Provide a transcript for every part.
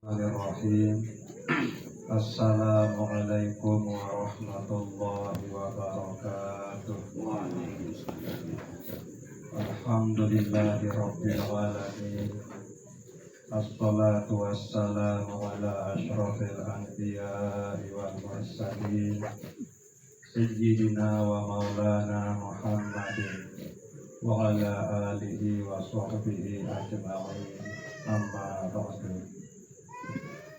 Bismillahirrahmanirrahim. Assalamualaikum warahmatullahi wabarakatuh. Alhamdulillahi rabbil alamin. Assalatu wassalamu ala asyrafil anbiya'i wal mursalin Sayyidina wa maulana Muhammadin wa ala alihi wa sahbihi ajma'in. Amma ba'du.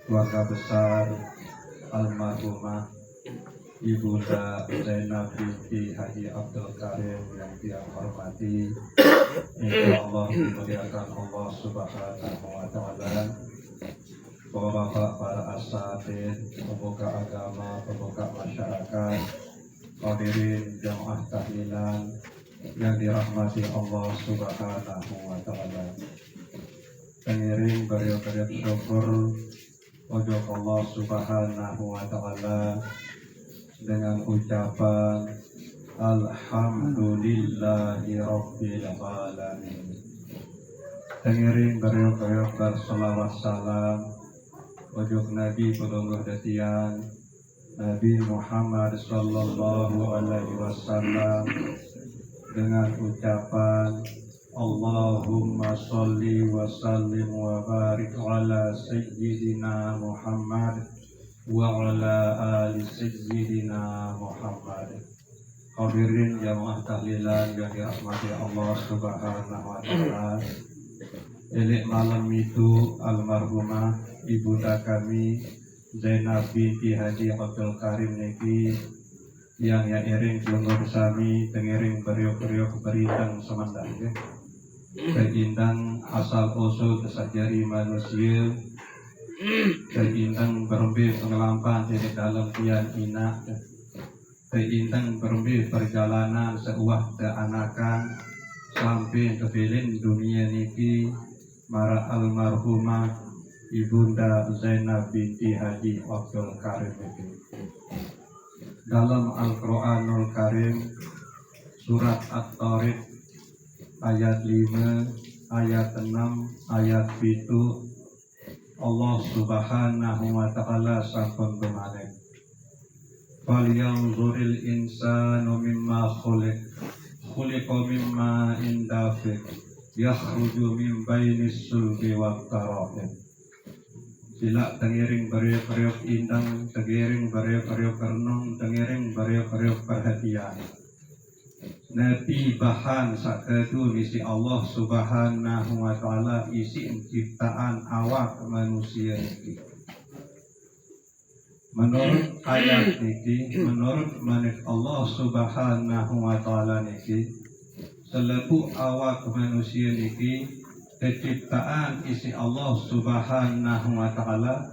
Keluarga besar almarhumah Ibunda Zainab binti Haji Abdul Karim yang dia hormati, insyaallah dimuliakan Allah Subhanahu wa taala. Bapak-bapak, para asatidz, pemuka agama, pemuka masyarakat, hadirin jamaah tahlilan yang dirahmati Allah Subhanahu wa taala. Pengiring beriuk-beriuk syukur ojok Allah Subhanahu wa taala dengan ucapan Alhamdulillahi rabbil alamin. Pengiring beriuk-beriuk berselawat salam ojok Nabi Pelungguh Detian Nabi Muhammad sallallahu alaihi wasallam dengan ucapan Allahumma sholli wa sallim wa barik ala sayyidina Muhammad wa ala ali sayyidina Muhammad. Hadirin jamaah tahlilan yang dirahmati Allah Subhanahu wa taala. Elek malam itu almarhumah ibunda kami Zainab binti Haji Abdul Karim niki yang iring pelungguh sami tengiring beriuk-beriuk beritang semandang keindang asal usul kesajari manusia, keindang berembe pengelampaan di dalam tian ina, keindang berembe perjalanan seuah ke anakan sampai kepilin dunia niki mara almarhumah ibunda Zainab binti Haji Abdul Karim niki. Dalam Al-Quranul Karim surat At-Tariq ayat 5, ayat 6, ayat 7 Allah Subhanahu wa ta'ala sampun bemanik falyanzuril insanu mimma khuliqa mimma indafiq yakhruju min bainis sulbi wat tarahib. Sila tengiring beriuk-beriuk indang, tengiring beriuk-beriuk renung, tengiring beriuk-beriuk perhatian. Nabi bahan sakedu misi Allah Subhanahu wa taala isi ciptaan awak manusia niki. Menurut ayat niki, menurut manik Allah Subhanahu wa taala niki, selebu awak manusia niki keciptaan isi Allah Subhanahu wa taala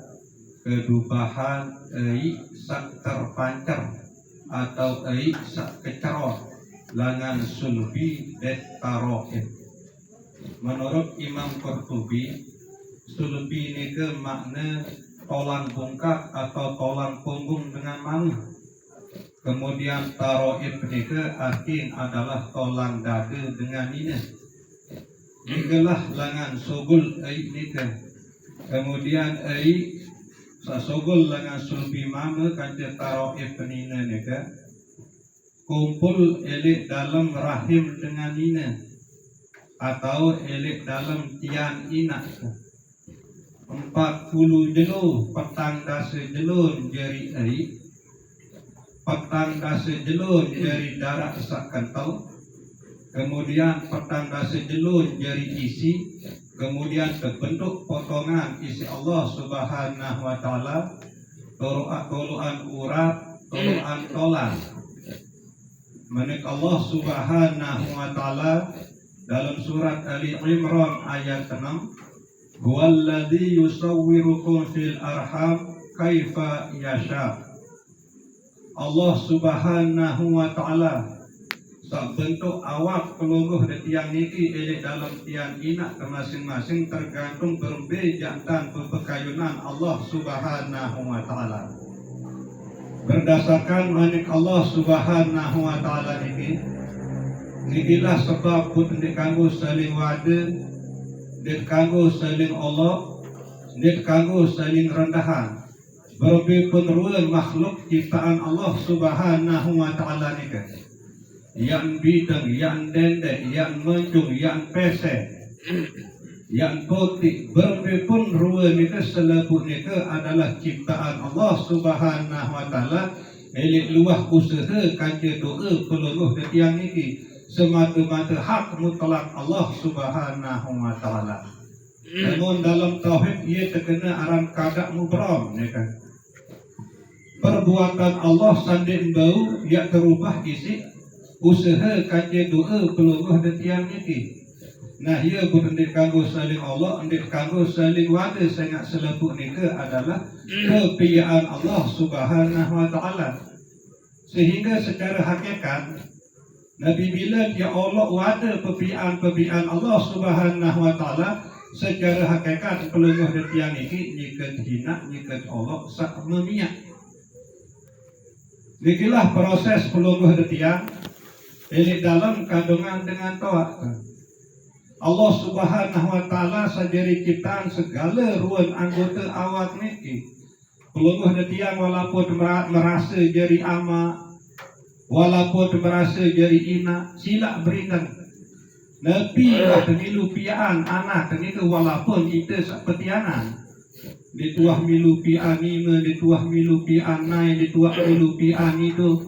kedubahan sak terpancar atau sak kecerot langan sulbi dan tarohib. Menurut Imam Qurtubi, sulbi ini ke makna tolang bungkak atau tolang punggung dengan malu. Kemudian tarohib ini ke arti adalah tolang dada dengan nina. Inilah langan sogul ini ke. Kemudian sogul langan sulbi mama kanca tarohib penina ini ke. Kumpul elik dalam rahim dengan ina atau elik dalam tian inak 40 jeluh petang dasa jelun jari petang dasa jelun jari darah sak kantau, kemudian petang dasa jelun jari isi, kemudian terbentuk potongan isi Allah Subhanahu wa taala toluan urat toluan tolan. Manik Allah Subhanahu wa taala dalam surat Ali Imran ayat 6, huwallazi yusawwirukum fil arham kaifa yasha. Allah Subhanahu wa taala sak bentuk awak pelungguh de tiang niki elek dalam tiang inak ke masing-masing tergantung berbe jantan pepekayunan Allah Subhanahu wa taala. Berdasarkan manik Allah Subhanahu wa taala ini, nikilah sebab pun dikanggo saling wade dan kanggo saling Allah Nek kanggo saling rendahan. Berpenuruan makhluk ciptaan Allah Subhanahu wa taala ni kan. Yang bidang, yang dendek, yang mencung, yang pesek, yang putih, berpenuruan ni ke selebut ni ke adalah ciptaan Allah Subhanahu wa taala. Elik luah usaha kaca doa peluluh detiang niki semata-mata hak mutlak Allah Subhanahu wa taala. Namun dalam tauhid ia terkena aran kadak mubram ya kan. Perbuatan Allah sanding bau ia terubah isi usaha kaca doa peluluh detiang niki. Nah ia berhendik kanggo saling Allah, hendik kanggo saling wada sangat selebut nika adalah kepiaan Allah Subhanahu wa taala. Sehingga secara hakikat Nabi bila ya Allah wada pepiaan Allah Subhanahu wa taala secara hakikat peluluh detiang niki nyikat hina nyikat Allah sak memiak. Nikilah proses peluluh detiang ini dalam kandungan dengan taat. Allah Subhanahu wa taala sajari ciptaan segala ruang anggota awak niki. Peluluh detiang walaupun merasa jari ama, walaupun merasa jari ina, silak berikan. Nabi temilu piaan anak temilu walaupun kita sepetianan. Dituah milu pian ima, dituah milu pian nai, dituah milu pian itu.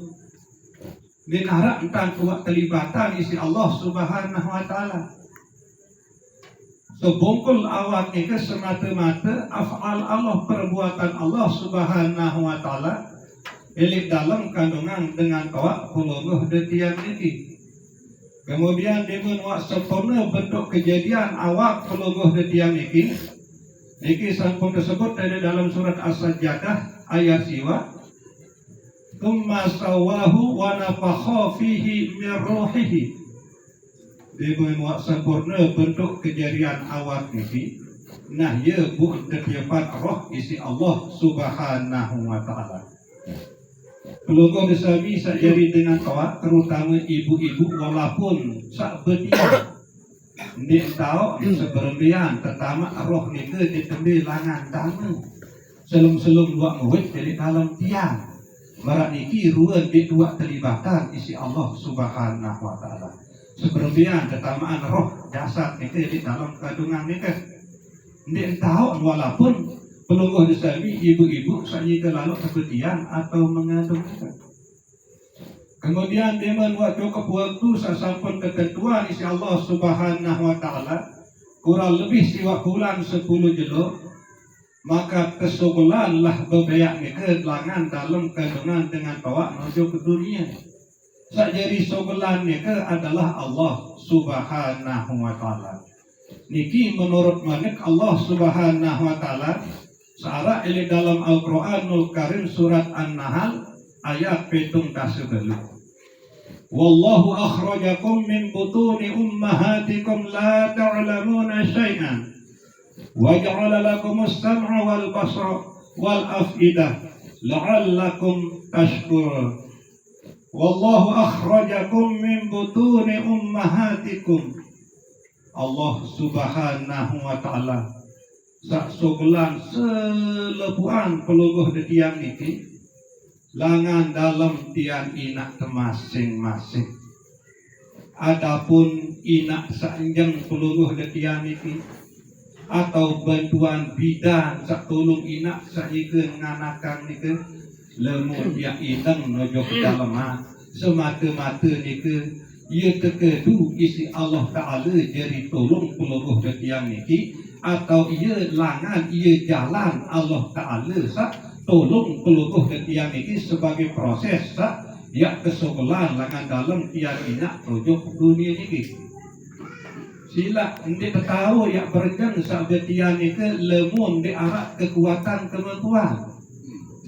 Dan harap tentang tuak terlibatan isi Allah Subhanahu wa taala. Sebungkul awak ini semata-mata af'al Allah, perbuatan Allah Subhanahu wa taala elik dalam kandungan dengan kawak peluluh detian niki. Kemudian dimun wak sempurna bentuk kejadian awak peluluh detian niki. Niki sampun tersebut dari dalam surat As-Sajdah ayat siwa. Tsumma sawahu wa nafakha fihi min ruhihi. Dibuat sempurna bentuk kejadian awak niki. Nah ya bu terdapat roh isi Allah Subhanahu wa taala. Peluluh disami sajari dengan kawak terutama ibu-ibu walaupun sak betia ndik tahu seberlebihan pertama roh nika ditembe langan tamu selum-selum buat murid dari dalam tiang marak niki ruang di dua terlibatan isi Allah Subhanahu wa taala. Seberlebihan ketamaan roh jasad nika di dalam kandungan nika ndik tahu walaupun peluluh disami ibu-ibu saja lalu kebetian atau mengandung nika. Kemudian dia membuat cukup waktu sasampun ketentuan isi Allah Subhanahu wa taala kurang lebih siwak bulan 10 jelo, maka kesubulanlah bebayak nika langan dalam kandungan dengan bawa menuju ke dunia. Sajari subulan nika adalah Allah Subhanahu wa taala. Niki menurut manik Allah Subhanahu wa taala searah ini dalam Al-Quranul Karim surat An-Nahl ayat 17. Wallahu akhrajakum min butuni ummahatikum la ta'lamuna syai'an wa ja'ala lakumus sam'a wal basara wal af'idah la'allakum tashkurun. Wallahu akhrajakum min butuni ummahatikum. Allah Subhanahu wa taala sak sogelan selepuan peluluh detiang niki langan dalam tiang inak masing-masing. Adapun inak sanjang peluluh detiang niki atau bantuan bidan sak tolong inak saiki nganakan niki lemun yang ideng nojo ke dalam semata-mata niki ia terkedu isi Allah Ta'ala jadi tolong peluluh detiang niki atau ia langan ia jalan Allah Ta'ala sak tolong peluluh detiang niki sebagai proses sak ya kesebelah langan dalam tiang inak rujuk dunia niki. Sila ndik tahu ya berjang sak tiang niki lemun di arah kekuatan kemampuan.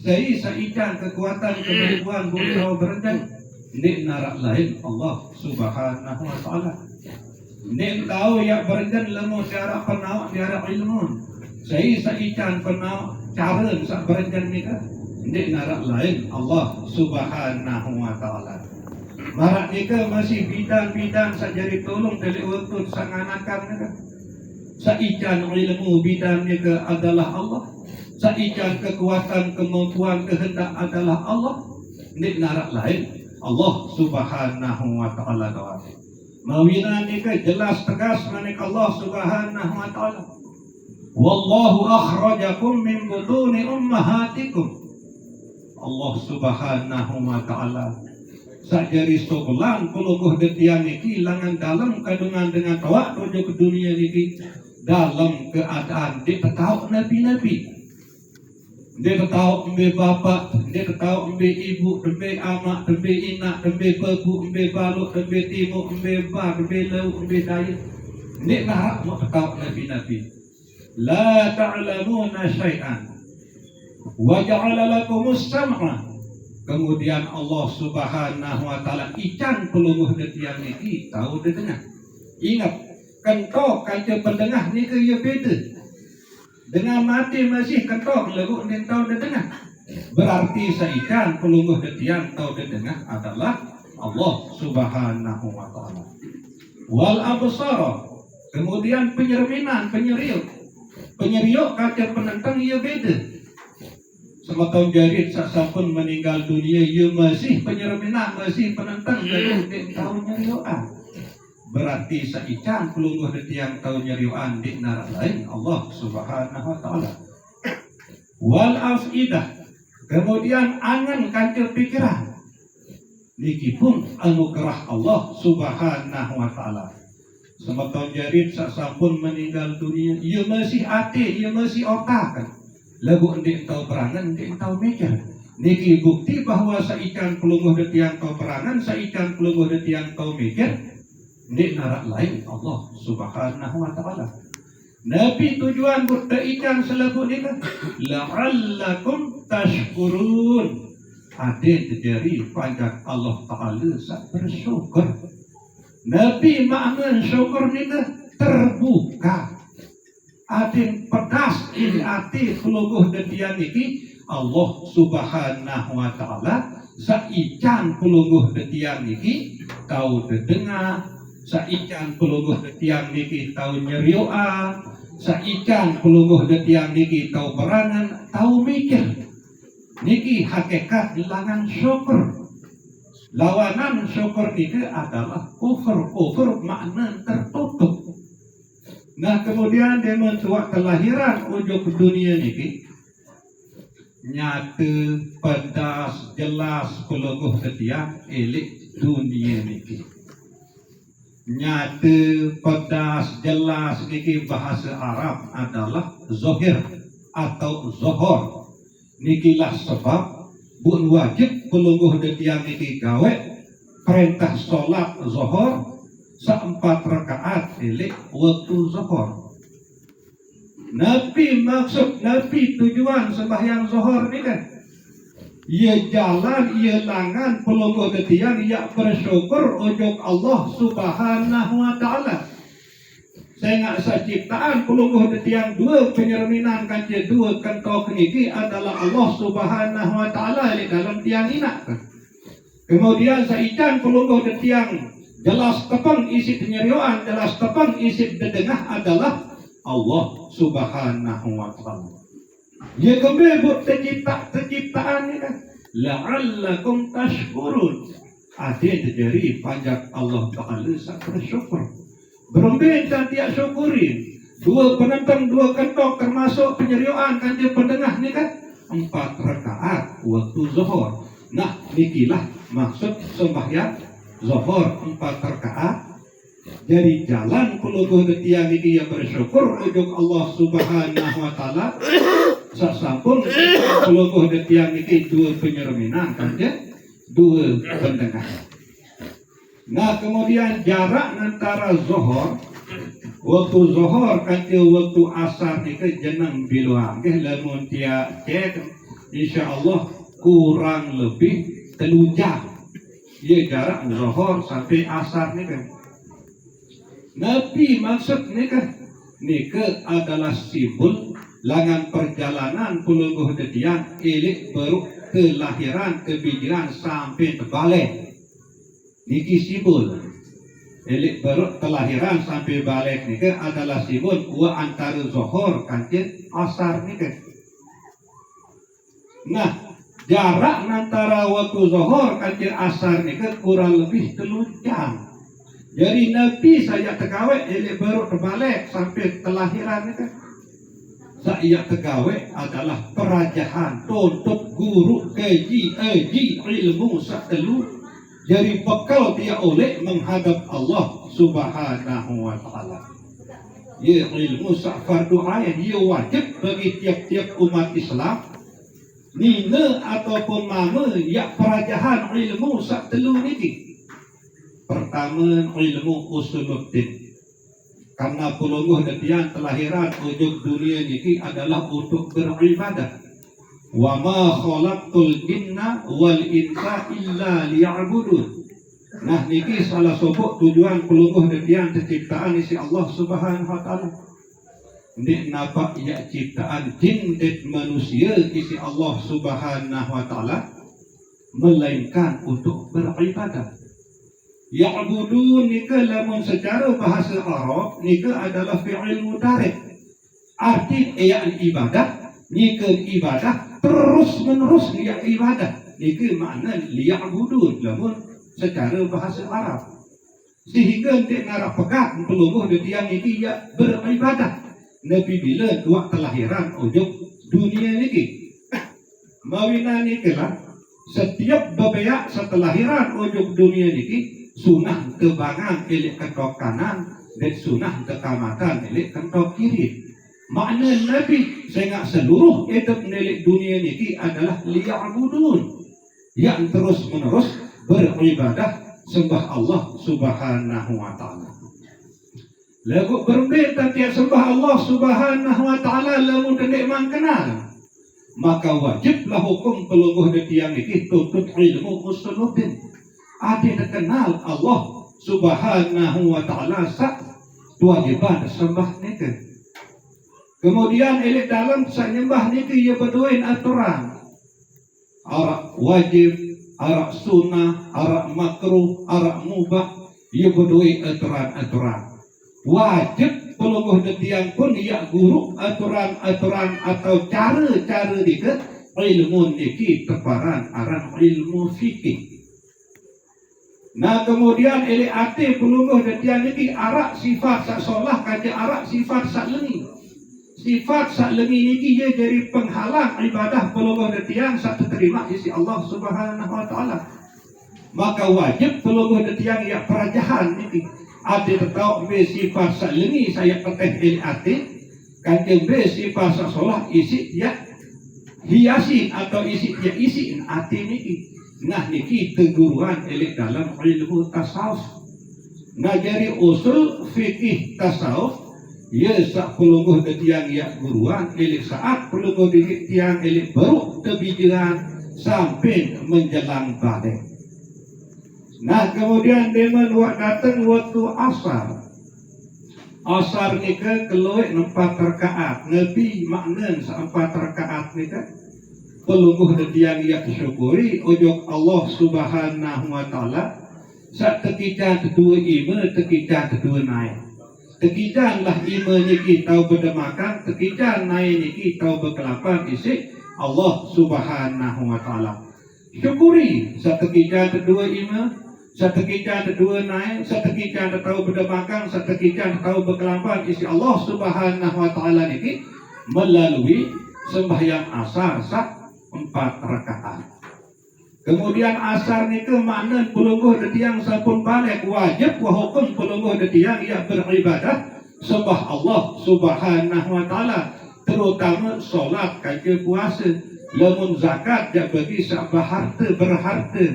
Saya saikan kekuatan kemampuan boleh berjang ndik narak lain Allah Subhanahu wa taala. Ndik tahu ya berjang lemu cara penawak diarah ilmu. Saya saikan penawak cara sak berjang nika ndik narak lain Allah Subhanahu wa taala. Marak nika masih bidan-bidan sajari tolong dari utut sanganakan nika. Saikan ilmu bidangnya ke adalah Allah. Saikan kekuatan kemampuan kehendak adalah Allah. Nek narak lain Allah Subhanahu wa taala doa. Mawina ni ke jelas tegas manik Allah Subhanahu wa taala. Wallahu akhrajakum min butuni ummahatikum. Allah Subhanahu wa taala sajari sobelan puluh detian niki langan dalam kandungan dengan tawak tujuh ke dunia niki dalam keadaan dia tahu nabi-nabi. Dia tahu embe bapa, dia tahu embe ibu, embe amak, embe inak, embe bebu, embe balut, embe timur, embe bar, embe lau, embe daya. Dia nak mau tahu nabi-nabi. La ta'lamuna syai'an wa ja'ala lakumus sam'a. Kemudian Allah Subhanahu wa taala ikan pelungguh detian niki tahu dia dengar. Ingat, kentok kanca pendengah ni ke ia beda. Dengan mati masih kentok lagu dia tahu dia dengar. Berarti saikan pelungguh detian tahu dia dengar adalah Allah Subhanahu wa taala. Wal absara. Kemudian penyerminan, penyeriuk. Penyeriuk kata penentang ia beda. Sematau jarit saksapun meninggal dunia ia masih penyerminan, masih penentang lagu dia tahu nyeriukan. Berarti saikan pelungguh detiang tahu nyeriuan di narak lain Allah Subhanahu wa taala. Wal afidah. Kemudian angan kanca pikiran. Niki pun anugerah Allah Subhanahu wa taala. Sematau jarit saksapun meninggal dunia ia masih hati, ia masih otak. Lagu ndik tahu perangan, ndik tahu mikir. Niki bukti bahwa saikan pelungguh detiang tahu perangan, saikan pelungguh detiang tahu mikir. Ndik narak lain Allah Subhanahu wa taala. Nabi tujuan bertaikan selaku ni kan la'allakum tashkurun. Ada terjadi pajak Allah taala sak bersyukur. Nabi makna syukur ni kan terbuka. Ada pedas ini hati pelungguh detian niki Allah Subhanahu wa taala saikan pelungguh detian niki tahu terdengar. Saikan pelungguh detiang niki tahu nyeriuan, saikan pelungguh detiang niki tahu berangan, tahu mikir. Niki hakikat langan syukur. Lawanan syukur itu adalah kufur. Kufur makna tertutup. Nah kemudian dia mencuak kelahiran ujuk dunia niki nyata, pedas, jelas pelungguh detiang elik dunia niki. Nyata, pedas, jelas niki bahasa Arab adalah zohir atau zohor. Nikilah sebab bun wajib pelungguh detiang niki gawe perintah solat zohor seempat rakaat milik waktu zohor. Nabi maksud Nabi tujuan sembahyang zohor ni kan ia jalan, ia langan pelungguh detiang, ia bersyukur ujuk Allah Subhanahu wa taala. Saya nak ciptaan pelungguh detiang dua penyerminan kanca dua kentok niki adalah Allah Subhanahu wa taala di dalam tiang inak. Kemudian saikan pelungguh detiang jelas tepang isi penyeriuan, jelas tepang isi dedengah adalah Allah Subhanahu wa taala. Ya kembali buat terciptaan ni kan la'allakum tashkurun. Ada terjadi pajak Allah Ta'ala sak bersyukur. Berembin dan tiak syukurin. Dua penentang, dua kentok termasuk penyeriuan kan dia pendengah ni kan 4 rakaat waktu zuhur. Nah nikilah maksud sembahyang zuhur 4 rakaat. Jadi jalan pelungguh detiang ini yang bersyukur ujuk Allah Subhanahu wa taala. Sasampun pelungguh detiang ini dua penyerminan kan dia, dua pendengah. Nah kemudian jarak antara zuhur waktu zuhur kan dia waktu asar itu jeneng biluang ke lamun dia cek insyaallah kurang lebih 3 jam. Ia jarak zuhur sampai asar ni kan. Nabi maksud nikah adalah simbol langan perjalanan pelungguh detiang elik baru kelahiran kebijiran sampai terbalik. Niki simbol. Elik berut kelahiran sampai balik ni ke adalah simbol wa antara zuhur kancing asar ni ke. Nah, jarak antara waktu zuhur kancing asar ni ke kurang lebih 3 jam. Jadi Nabi saya tegawai elik berut terbalik sampai kelahiran ni ke. Saya tegawai adalah perajahan tuntut guru keji ilmu satelu. Jadi bekal dia oleh menghadap Allah Subhanahu wa taala. Ya ilmu fardu ain, dia wajib bagi tiap-tiap umat Islam. Nina ataupun mama ya perajahan ilmu sak telu niki. Pertama ilmu usuluddin. Karena pelungguh detian kelahiran ujung dunia niki adalah untuk beribadah. Wa ma khalaqtul jinna wal insa illa liya'budun. Nah niki salah satu tujuan pelungguh detian terciptaan isi Allah Subhanahu wa taala. Nek napa ya ciptaan jin dan manusia isi Allah Subhanahu wa taala melainkan untuk beribadah. Ya'budun nika lamun secara bahasa Arab nika adalah fi'il mudhari'. Arti ia ibadah, nika ibadah terus menerus dia ibadah. Nika makna liya'budun lamun secara bahasa Arab. Sehingga dia ngarap pekat pelungguh dia niki ya beribadah. Nabi bila waktu kelahiran ujung dunia niki. Mawina niki lah setiap bebeak setelahiran ujung dunia niki sunah kebangan elik kentok kanan dan sunah kekamatan elik kentok kiri. Makna Nabi sehingga seluruh hidup milik dunia ini adalah liya'budun, yang terus menerus beribadah sembah Allah Subhanahu wa taala. Lagu berbeda tiap sembah Allah Subhanahu wa taala lamun tidak mengenal, maka wajiblah hukum pelungguh tiang ini tuntut ilmu usuluddin. Ada kenal Allah Subhanahu wa taala sak kewajiban sembah niki. Kemudian elit dalam sanyembah niki ia berdoain aturan. Arak wajib, arak sunnah, arak makruh, arak mubah, ia berdoain aturan-aturan. Wajib pelungguh detiang pun ia guru aturan-aturan atau cara-cara dike ilmu niki teparan aran ilmu fikih. Nah kemudian elit ati pelungguh detiang niki arak sifat sak solah kaje arak sifat sak lengi. Sifat sak lengi niki ia jadi penghalang ibadah pelungguh detiang sak terima isi Allah Subhanahu wa taala. Maka wajib pelungguh detiang ia perajahan niki. Ade tetau be sifat sak lengi saya peteh elit ati kanjeng be sifat sak solah isi dia hiasi atau isi dia isi ati niki. Nah niki teguruan elit dalam ilmu tasawuf. Nah jadi usul fikih tasawuf ya sak pelungguh detiang ya guruan elit saat pelungguh detiang elit baru kebijakan sampai menjelang badai. Nah kemudian demen datang waktu asar. Asar nika keluar 4 rakaat. Nabi makna 4 rakaat nika pelungguh detiang ya syukuri ujung Allah Subhanahu wa taala sak ketika kedua ima ketika kedua naik. Tekijanlah ima niki tau berdemakan, tekijan naik niki tau berkelapan isi Allah Subhanahu wa taala. Syukuri setekijan kedua ima, setekijan kedua naik, setekijan tau berdemakan, setekijan tau berkelapan isi Allah Subhanahu wa taala niki melalui sembahyang asar sak 4 rakaat. Kemudian asar ni ke makna pelungguh detiang sampun balik wajib wa hukum pelungguh detiang ia beribadah sembah Allah Subhanahu wa taala, terutama solat kaje puasa, lamun zakat jak bagi sak berharta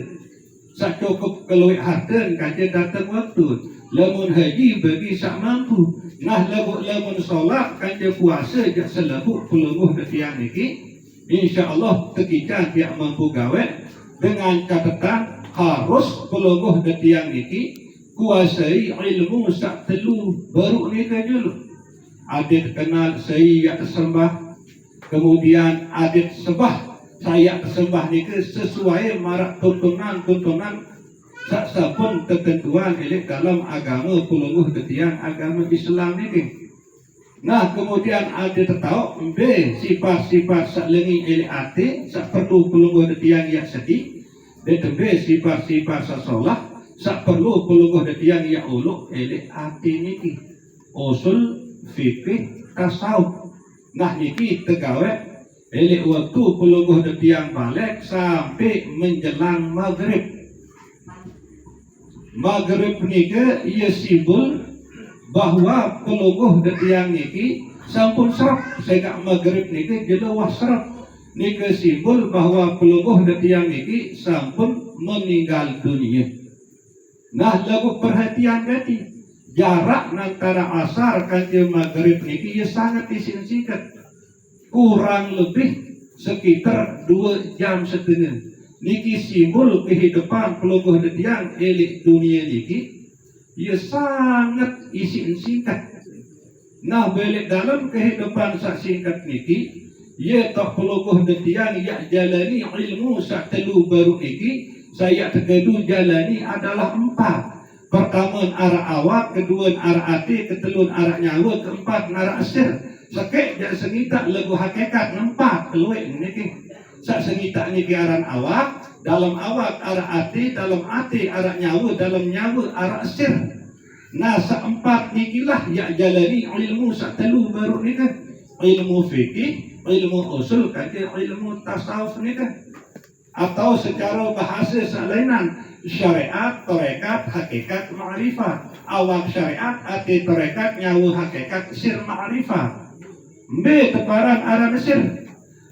sak cukup keluar harta kaje datang waktu, lamun haji bagi sak mampu. Nah lamun solat kaje puasa jak selebut pelungguh detiang niki insyaallah tekikan dia mampu gawe dengan catatan harus pelungguh detiang niki kuasai ilmu sak telu baru nika dulu. Adik kenal saya sembah, kemudian adik sembah saya sembah nika sesuai marak tuntunan saksapun ketentuan elek dalam agama pelungguh detiang agama Islam ini. Nah kemudian ada tahu B sifat-sifat saklengi elek ate sak perlu pelungguh detiang yang sedih. Dan B sifat-sifat sasolah sak perlu pelungguh detiang yang uluk elek ate niki. Usul fikih tasawuf. Nah niki tegawet elek waktu pelungguh detiang balik sampai menjelang maghrib. Maghrib nika ia simbol bahwa pelungguh detiang niki sampun serap sehingga maghrib niki jelawah serap nika simbol bahwa pelungguh detiang niki sampun meninggal dunia. Nah lagu perhatian tadi jarak antara asar kanthi maghrib niki ia sangat disingkat, kurang lebih sekitar 2 jam setengah. Niki simbol kehidupan pelungguh detiang elek dunia niki ia sangat singkat. Nah balik dalam kehidupan sak singkat niki ia tak pelungguh detiang ia jalani ilmu sak telu baru niki saya tergadu jalani adalah 4. Pertama arah awak, kedua arah hati, ketelun arah nyawa, keempat arah asir. Sakit jak sengita lagu hakikat 4 keluar niki. Sak sengita niki aran awak, dalam awak arah hati, dalam hati arah nyawa, dalam nyawa arah asir. Nah sak 4 nikilah ya jalani ilmu sak telu baru nika. Ilmu fikih, ilmu usul kaki ilmu tasawuf nika. Atau secara bahasa salainan syariat, tarekat, hakikat, ma'rifat. Awak syariat, hati tarekat, nyawa hakikat, sir ma'rifat. B teparan arah sir.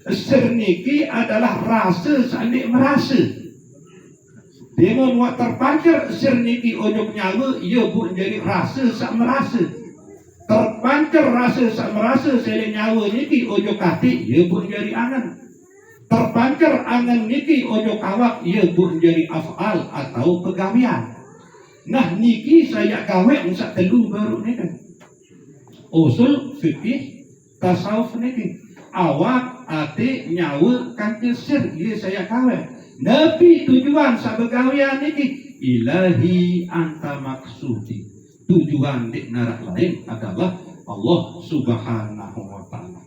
Sir niki adalah rasa sandik merasa. Dengan wak terpancar sir niki ojok nyawa, ia bu jadi rasa sak merasa. Terpancar rasa sak merasa sele nyawa niki ojok hati, ia bu jadi angan. Terpancar angan niki ojok awak, ia bu jadi af'al atau pegawian. Nah niki saya gawe sak telu baru niki. Usul fikih tasawuf niki. Awak, hati, nyawa, kanti sir, ia saya gawe. Nabi tujuan sabegawian niki ilahi anta maksudi. Tujuan di narak lain adalah Allah Subhanahu wa taala.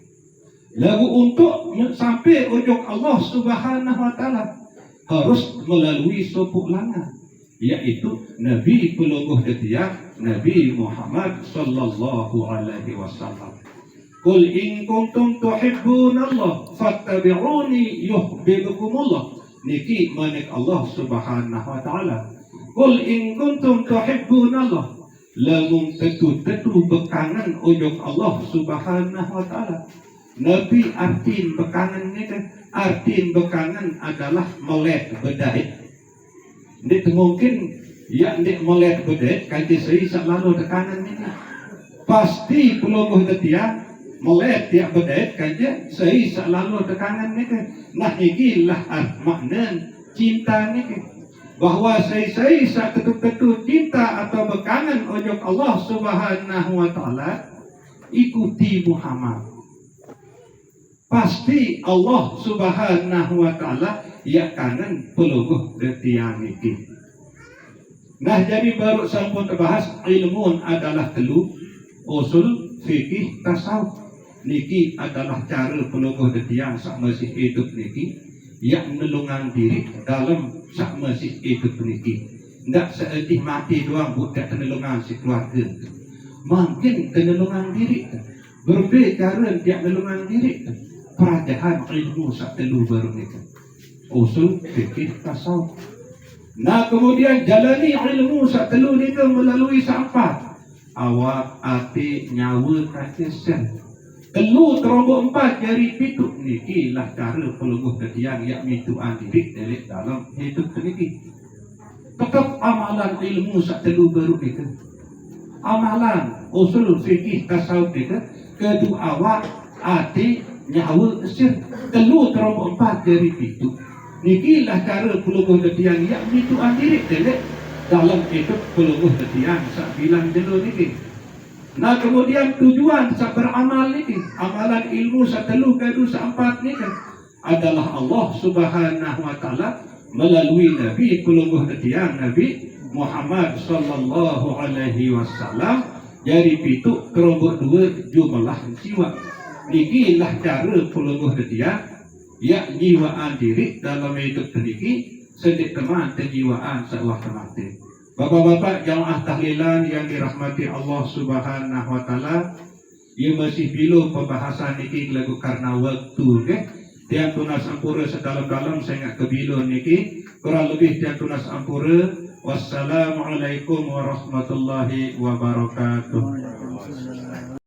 Lalu untuk sampai ujung Allah Subhanahu wa taala harus melalui sopuk langan, yaitu Nabi pelungguh detiang Nabi Muhammad sallallahu alaihi wasallam. Qul in kuntum tuhibbunallah fattabi'uni yuhibbukumullah. Niki manik Allah Subhanahu wa taala. Qul in kuntum tuhibbunallah. Lamun tetu-tetu bekangan ujung Allah Subhanahu wa taala. Nabi artin bekangan ni kan, artin bekangan adalah melek bedait. Ini mungkin ya ni melek bedait kanti sei selalu tekanan ini. Pasti pelungguh detiang melek tiap bedait kanti sei selalu tekanan ni kan. Nah ikilah makna cinta ni kan. Bahwa sei sak ketu-ketu cinta atau bekangan ojok Allah Subhanahu wa taala ikuti Muhammad. Pasti Allah Subhanahu wa taala ya kangen pelungguh detiang niki. Nah jadi baru sampun terbahas ilmu adalah telu, usul, fikih, tasawuf. Niki adalah cara pelungguh detiang sak masih hidup niki yang nelungan diri dalam sak masih hidup niki. Ndak seedih mati doang budak tenelungan si keluarga. Mungkin tenelungan diri. Berbeda cara dia nelungan diri. Perajahan ilmu sak telu baru niki. Usul, fikih, tasawuf. Nah kemudian jalani ilmu sak telu niki melalui sampat. Awak, hati, nyawa, kaki, sen. Telu terombok 4 jari pituk niki lah cara pelungguh detiang yang mituan diri dari dalam hidup niki. Tetap amalan ilmu sak telu baru niki. Amalan usul fikih tasawuf niki kedua awak, hati, nyawa, sir. Telu terombok 4 jari pituk. Niki lah cara pelungguh detiang yang mituan diri dari dalam hidup pelungguh detiang sak bilang dulu niki. Nah kemudian tujuan sak beramal niki, amalan ilmu sak telu kadu sak 4 niki adalah Allah Subhanahu wa taala melalui Nabi pelungguh ketiak Nabi Muhammad sallallahu alaihi wasallam jadi pitu kerombok dua jumlah jiwa. Niki lah cara pelungguh ketiak ya jiwaan diri dalam hidup sedikit sedik teman kejiwaan seolah mati. Bapak-bapak jamaah tahlilan yang dirahmati Allah Subhanahu wa taala, ia masih bilo pembahasan niki lagu karena waktu ke. Tiang tunas ampura sedalam-dalam saya nak kebilo niki kurang lebih tiang tunas ampura. Wassalamualaikum warahmatullahi wabarakatuh.